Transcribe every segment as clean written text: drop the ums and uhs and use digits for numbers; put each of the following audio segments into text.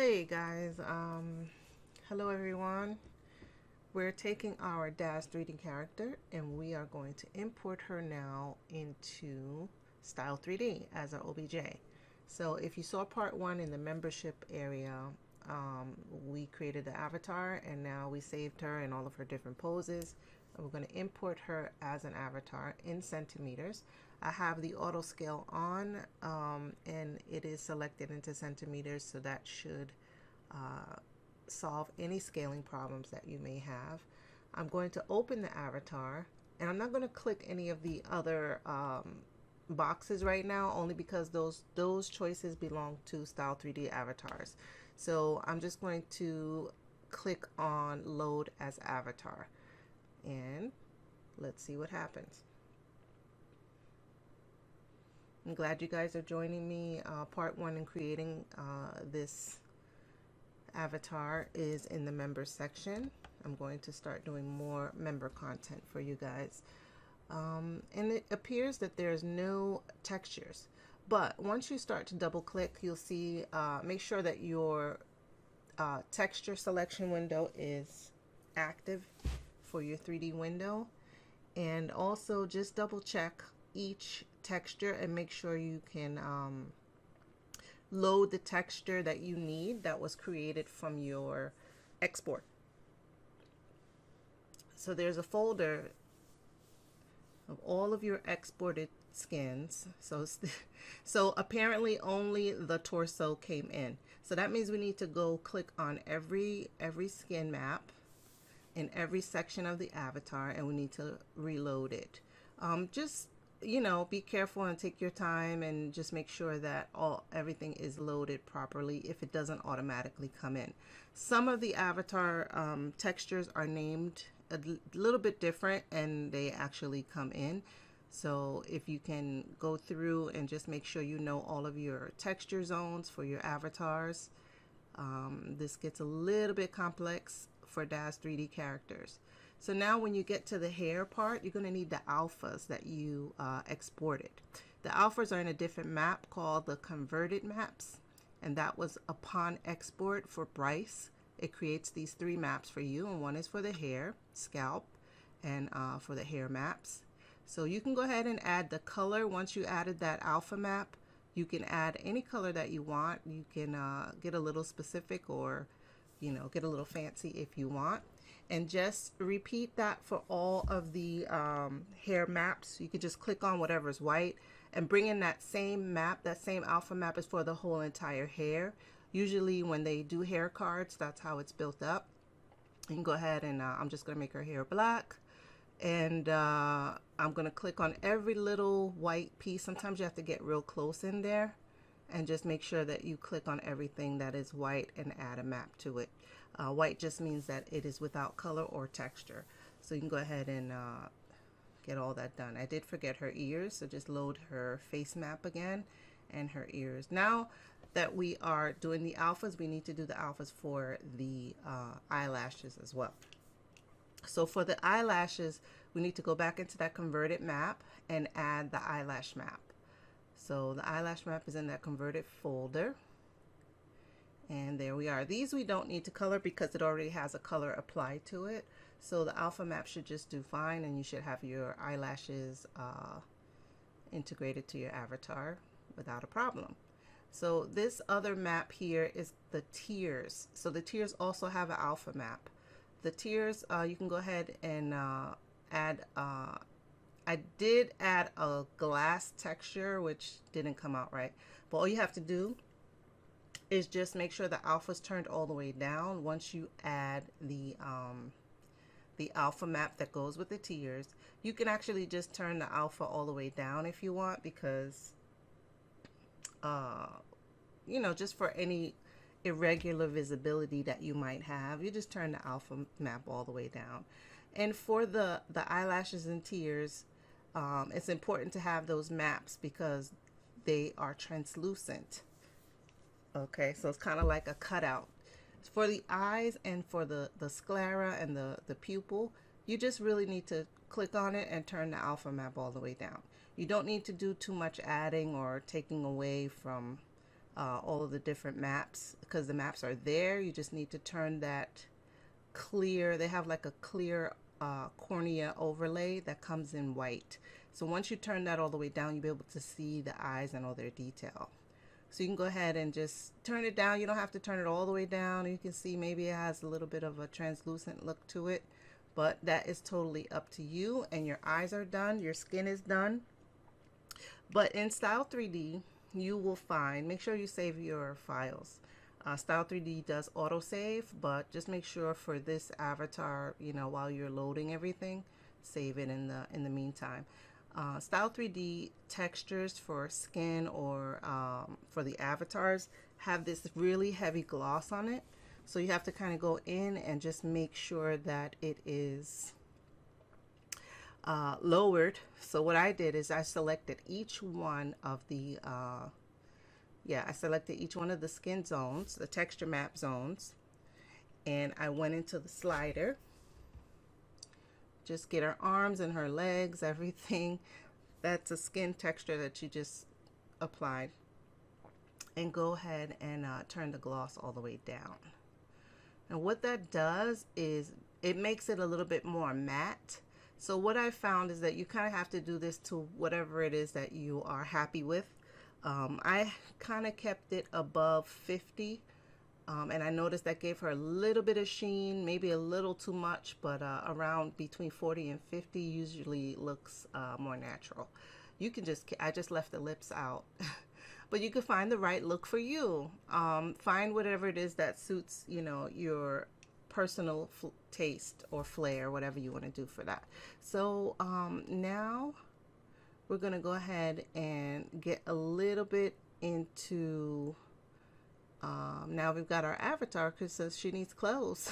Hey guys, hello everyone. We're taking our Daz3D character and we are going to import her now into Style3D as our OBJ. So if you saw part one in the membership area, we created the avatar and now we saved her and all of her different poses. And we're going to import her as an avatar in centimeters. I have the auto scale on and it is selected into centimeters, so that should solve any scaling problems that you may have. I'm going to open the avatar and I'm not going to click any of the other boxes right now, only because those choices belong to Style3D avatars. So I'm just going to click on load as avatar and let's see what happens. I'm glad you guys are joining me. Part one in creating this avatar is in the members section. I'm going to start doing more member content for you guys. And it appears that there's no textures, but once you start to double click, you'll see, make sure that your texture selection window is active for your 3D window, and also just double check each texture and make sure you can load the texture that you need that was created from your export. So there's a folder of all of your exported skins. So apparently only the torso came in. So that means we need to go click on every skin map in every section of the avatar and we need to reload it. Just, you know, be careful and take your time and just make sure that everything is loaded properly if it doesn't automatically come in. Some of the avatar textures are named a little bit different and they actually come in. So if you can go through and just make sure you know all of your texture zones for your avatars. This gets a little bit complex for Daz3D characters. So now when you get to the hair part, you're going to need the alphas that you exported. The alphas are in a different map called the converted maps, and that was upon export for Bryce. It creates these three maps for you, and one is for the hair, scalp, and for the hair maps. So you can go ahead and add the color. Once you added that alpha map, you can add any color that you want. You can get a little specific, or get a little fancy if you want, and just repeat that for all of the hair maps. You could just click on whatever's white and bring in that same map. That same alpha map is for the whole entire hair. Usually when they do hair cards, that's how it's built up. You can go ahead and I'm just going to make her hair black, and I'm going to click on every little white piece. Sometimes you have to get real close in there and just make sure that you click on everything that is white and add a map to it. White just means that it is without color or texture. So you can go ahead and get all that done. I did forget her ears, so just load her face map again and her ears. Now that we are doing the alphas, we need to do the alphas for the eyelashes as well. So for the eyelashes, we need to go back into that converted map and add the eyelash map. So the eyelash map is in that converted folder. And there we are. These we don't need to color because it already has a color applied to it. So the alpha map should just do fine, and you should have your eyelashes integrated to your avatar without a problem. So this other map here is the tiers. So the tiers also have an alpha map. The tiers, you can go ahead and add, I did add a glass texture, which didn't come out right. But all you have to do is just make sure the alpha's turned all the way down. Once you add the alpha map that goes with the tiers, you can actually just turn the alpha all the way down if you want, because just for any irregular visibility that you might have, you just turn the alpha map all the way down. And for the eyelashes and tiers, it's important to have those maps because they are translucent. Okay, so it's kind of like a cutout. For the eyes and for the sclera and the pupil, you just really need to click on it and turn the alpha map all the way down. You don't need to do too much adding or taking away from all of the different maps, because the maps are there. You just need to turn that clear. They have like a clear cornea overlay that comes in white. So once you turn that all the way down, you'll be able to see the eyes and all their detail. So you can go ahead and just turn it down. You don't have to turn it all the way down. You can see maybe it has a little bit of a translucent look to it, but that is totally up to you. And your eyes are done, your skin is done. But in Style3D, you will find, make sure you save your files. Style3D does autosave, but just make sure for this avatar, you know, while you're loading everything, save it in the meantime. Style3D textures for skin or for the avatars have this really heavy gloss on it. So you have to kind of go in and just make sure that it is lowered. So what I did is I selected each one of the I selected each one of the skin zones, the texture map zones, and I went into the slider. Just get her arms and her legs, everything. That's a skin texture that you just applied. And go ahead and turn the gloss all the way down. And what that does is it makes it a little bit more matte. So what I found is that you kind of have to do this to whatever it is that you are happy with. I kind of kept it above 50. And I noticed that gave her a little bit of sheen, maybe a little too much, but around between 40 and 50 usually looks more natural. You can I just left the lips out, but you can find the right look for you. Find whatever it is that suits, you know, your personal taste or flair, whatever you want to do for that. So now we're going to go ahead and get a little bit into now we've got our avatar because she needs clothes.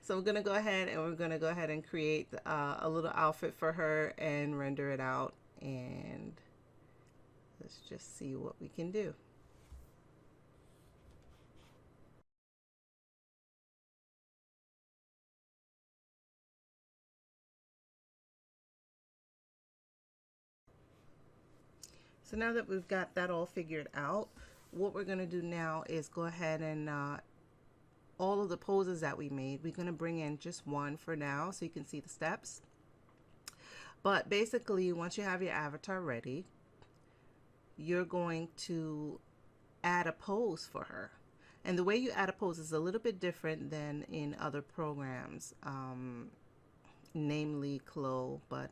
So we're going to go ahead and create a little outfit for her and render it out, and let's just see what we can do. So now that we've got that all figured out, what we're going to do now is go ahead and all of the poses that we made, we're going to bring in just one for now so you can see the steps. But basically, once you have your avatar ready, you're going to add a pose for her. And the way you add a pose is a little bit different than in other programs, namely Clo, but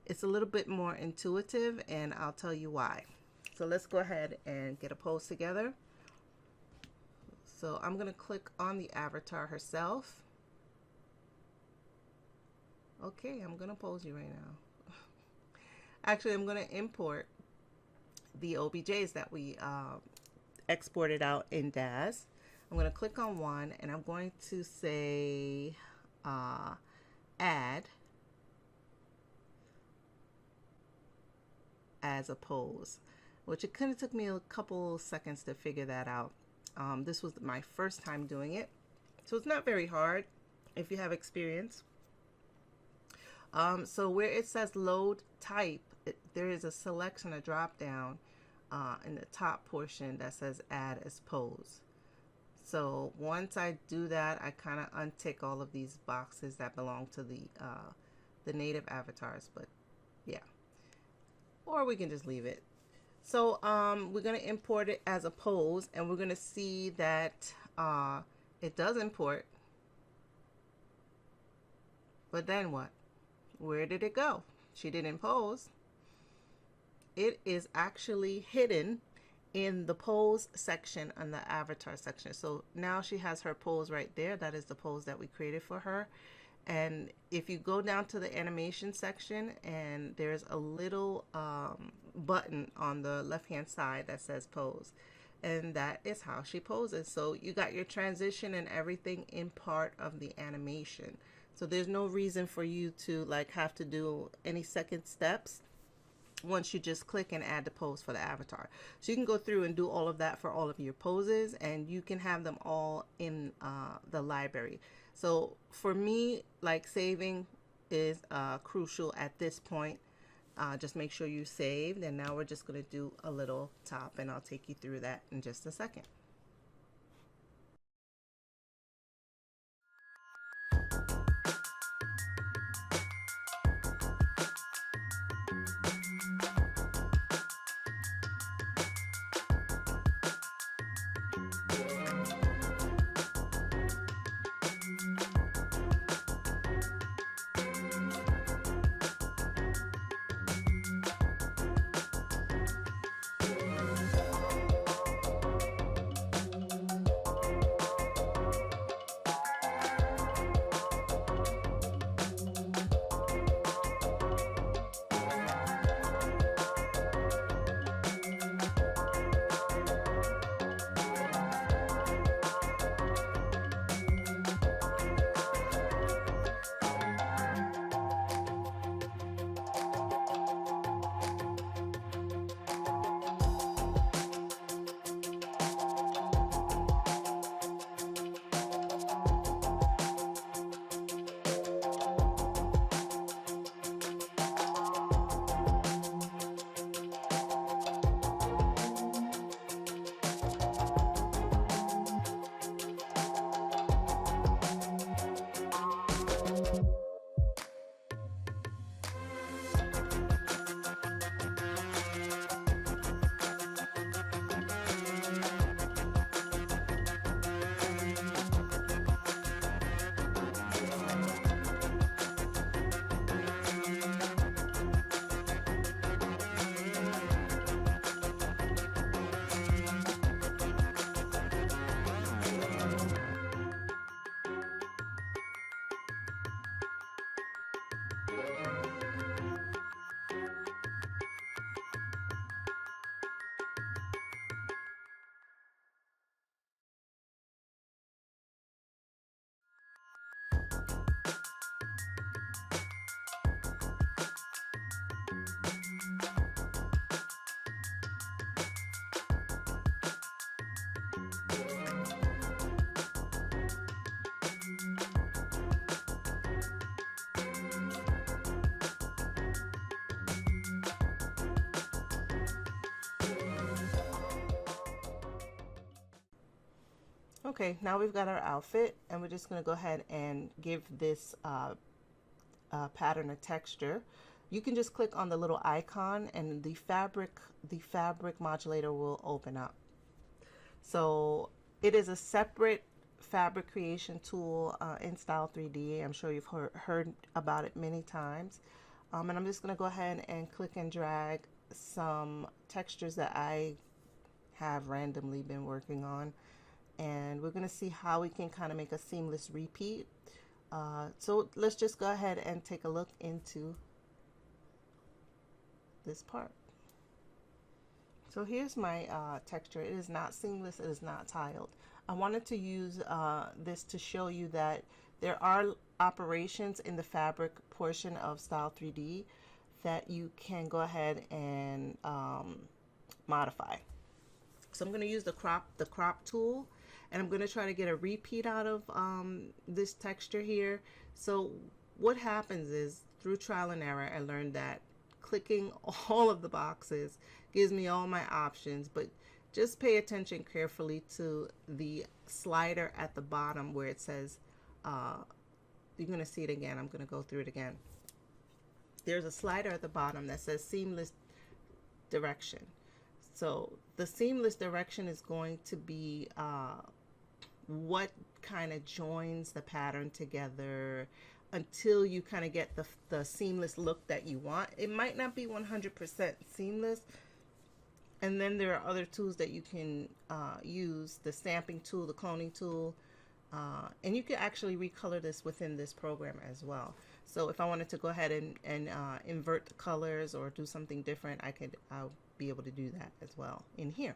it's a little bit more intuitive, and I'll tell you why. So let's go ahead and get a pose together. So I'm going to click on the avatar herself. Okay, I'm going to pose you right now. Actually, I'm going to import the OBJs that we exported out in Daz. I'm going to click on one, and I'm going to say add as a pose, which it kind of took me a couple seconds to figure that out. This was my first time doing it, so it's not very hard if you have experience. So where it says load type, there is a selection, a drop down in the top portion that says add as pose. So once I do that, I kind of untick all of these boxes that belong to the native avatars, but yeah. Or we can just leave it. So we're going to import it as a pose, and we're going to see that it does import. But then what? Where did it go? She didn't pose. It is actually hidden in the pose section on the avatar section. So now she has her pose right there. That is the pose that we created for her. And if you go down to the animation section, and there's a little button on the left hand side that says pose, and that is how she poses. So you got your transition and everything in part of the animation. So there's no reason for you to like have to do any second steps once you just click and add the pose for the avatar. So you can go through and do all of that for all of your poses, and you can have them all in the library. So for me, like, saving is crucial at this point. Just make sure you saved, and now we're just going to do a little top, and I'll take you through that in just a second. Okay, now we've got our outfit, and we're just going to go ahead and give this pattern a texture. You can just click on the little icon, and the fabric modulator will open up. So it is a separate fabric creation tool in Style3D. I'm sure you've heard about it many times. And I'm just going to go ahead and click and drag some textures that I have randomly been working on. And we're going to see how we can kind of make a seamless repeat. So let's just go ahead and take a look into this part. So here's my texture. It is not seamless, it is not tiled. I wanted to use this to show you that there are operations in the fabric portion of Style3D that you can go ahead and modify. So I'm going to use the crop tool, and I'm going to try to get a repeat out of this texture here. So what happens is, through trial and error, I learned that clicking all of the boxes gives me all my options, but just pay attention carefully to the slider at the bottom where it says, you're going to see it again. I'm going to go through it again. There's a slider at the bottom that says seamless direction. So the seamless direction is going to be what kind of joins the pattern together until you kind of get the seamless look that you want. It might not be 100% seamless. And then there are other tools that you can use, the stamping tool, the cloning tool, and you can actually recolor this within this program as well. So if I wanted to go ahead and invert the colors or do something different, I'll be able to do that as well in here.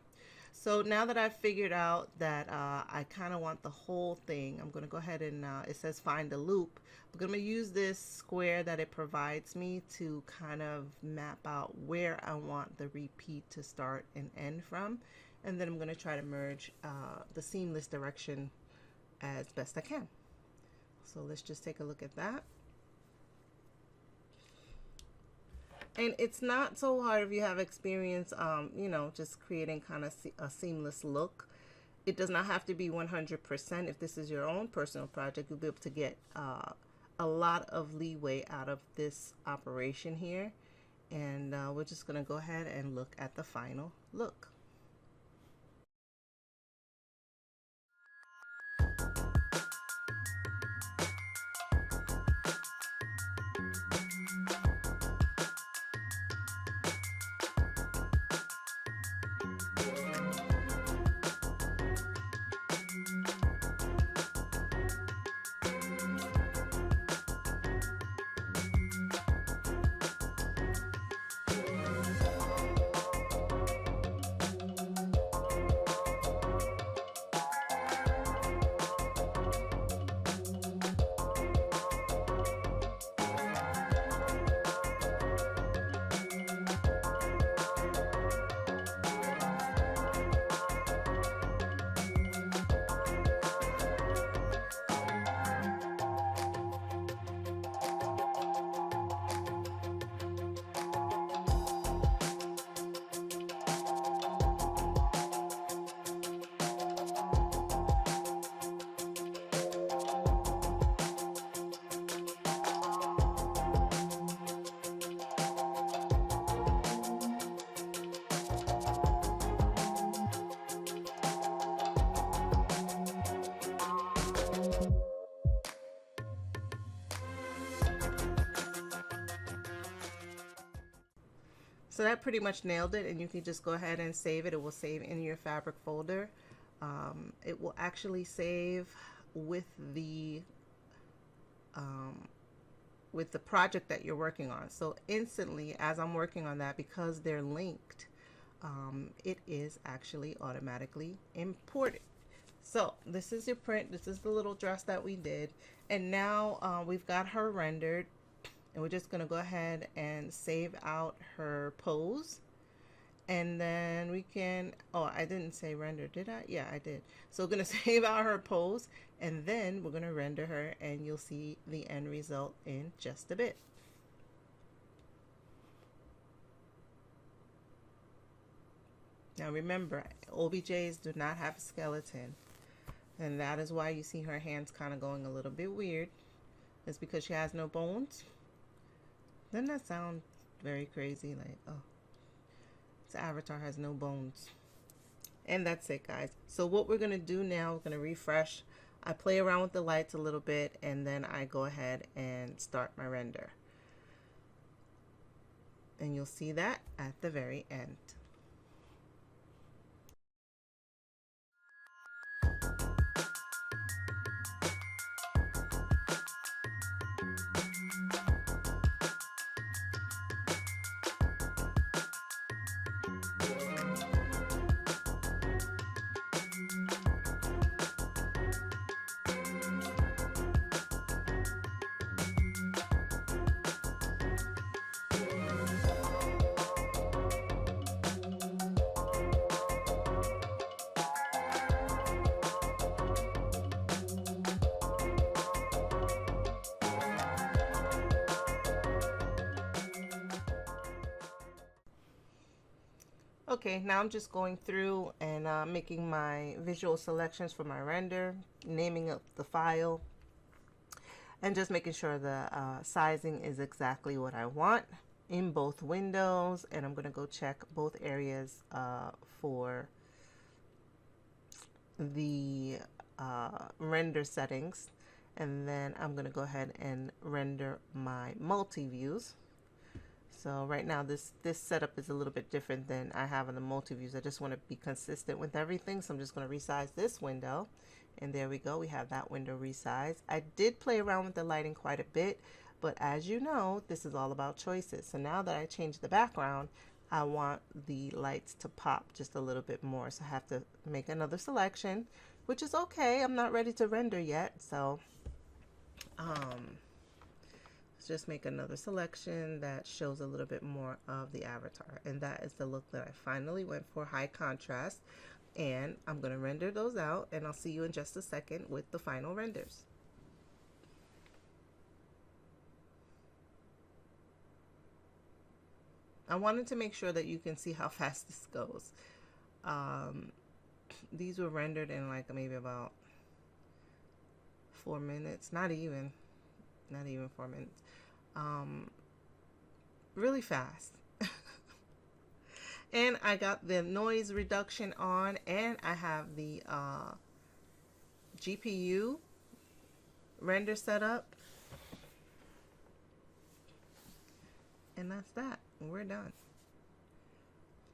So now that I've figured out that I kind of want the whole thing, I'm going to go ahead and it says find a loop. I'm going to use this square that it provides me to kind of map out where I want the repeat to start and end from. And then I'm going to try to merge the seamless direction as best I can. So let's just take a look at that. And it's not so hard if you have experience, you know, just creating kind of a seamless look. It does not have to be 100%. If this is your own personal project, you'll be able to get a lot of leeway out of this operation here. And we're just going to go ahead and look at the final look. So that pretty much nailed it, and you can just go ahead and save it. It will save in your fabric folder. It will actually save with the project that you're working on. So instantly, as I'm working on that, because they're linked, it is actually automatically imported. So this is your print. This is the little dress that we did, and now we've got her rendered. And we're just going to go ahead and save out her pose. And then we can, oh, I didn't say render, did I? Yeah, I did. So we're going to save out her pose, and then we're going to render her, and you'll see the end result in just a bit. Now remember, OBJs do not have a skeleton. And that is why you see her hands kind of going a little bit weird. It's because she has no bones. Doesn't that sound very crazy? Like, oh, this avatar has no bones. And that's it, guys. So what we're going to do now, we're going to refresh. I play around with the lights a little bit, and then I go ahead and start my render. And you'll see that at the very end. Okay, now I'm just going through and making my visual selections for my render, naming up the file, and just making sure the sizing is exactly what I want in both windows. And I'm going to go check both areas for the render settings. And then I'm going to go ahead and render my multi-views. So right now this setup is a little bit different than I have in the multi-views. I just want to be consistent with everything. So I'm just going to resize this window. And there we go. We have that window resized. I did play around with the lighting quite a bit. But as you know, this is all about choices. So now that I changed the background, I want the lights to pop just a little bit more. So I have to make another selection, which is okay. I'm not ready to render yet. So just make another selection that shows a little bit more of the avatar, and that is the look that I finally went for, high contrast. And I'm going to render those out, and I'll see you in just a second with the final renders. I wanted to make sure that you can see how fast this goes. These were rendered in like maybe about 4 minutes, not even 4 minutes. Really fast. And I got the noise reduction on, and I have the GPU render set up. And that's that. We're done.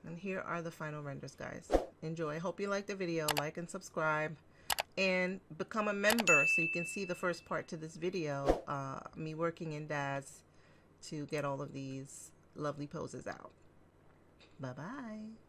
And here are the final renders, guys. Enjoy. Hope you liked the video. Like and subscribe. And become a member so you can see the first part to this video. Me working in Daz to get all of these lovely poses out. Bye-bye.